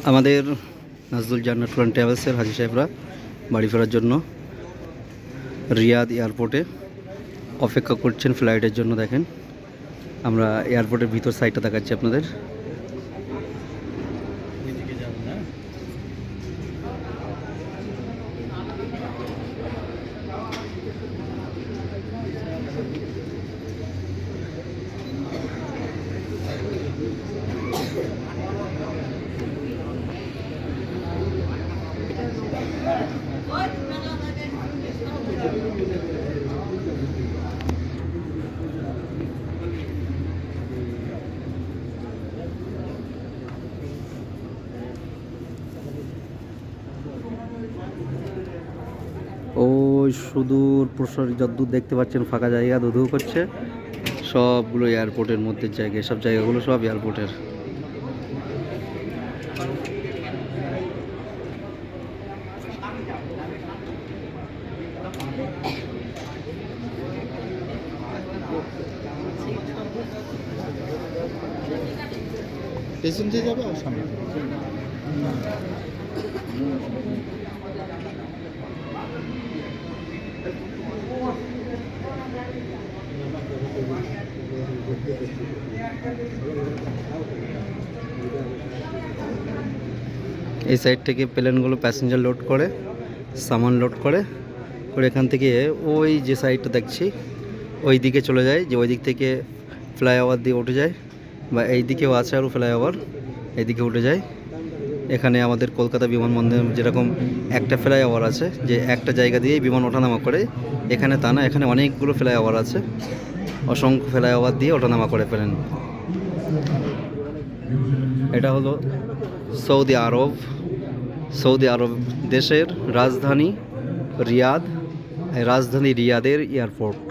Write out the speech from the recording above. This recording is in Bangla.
আমাদের নাজরুল জান্নাত ট্যুর অ্যান্ড ট্রাভেলসের হাজী সাহেবরা বাড়ি ফেরার জন্য রিয়াদ এয়ারপোর্টে অপেক্ষা করছেন ফ্লাইটের জন্য। দেখেন, আমরা এয়ারপোর্টের ভিতর সাইডটা দেখাচ্ছি আপনাদের। ওই সুদূর প্রসারী যদ্দূর দেখতে পাচ্ছেন ফাঁকা জায়গা ধুধু করছে, সবগুলো এয়ারপোর্টের মধ্যে জায়গা। সব জায়গাগুলো সব এয়ারপোর্টের। পেছন দিয়ে যাবে আর সামনে এই সাইড থেকে প্লেনগুলো প্যাসেঞ্জার লোড করে, সামান লোড করে এখান থেকে ওই যে সাইডটা দেখছি ওই দিকে চলে যায়, যে ওই দিক থেকে ফ্লাইওভার দিয়ে উঠে যায়, বা এই দিকেও আছে আরও ফ্লাইওভার, এইদিকে উঠে যায়। এখানে আমাদের কলকাতা বিমানবন্দর যেরকম একটা ফ্লাইওভার আছে, যে একটা জায়গা দিয়েই বিমান ওঠানামা করে, এখানে তা না, এখানে অনেকগুলো ফ্লাইওভার আছে, অসংখ্য ফ্লাইওভার দিয়ে ওঠানামা করে ফেলেন। এটা হলো সৌদি আরব দেশের রাজধানী রিয়াদ, রাজধানী রিয়াদের এয়ারপোর্ট।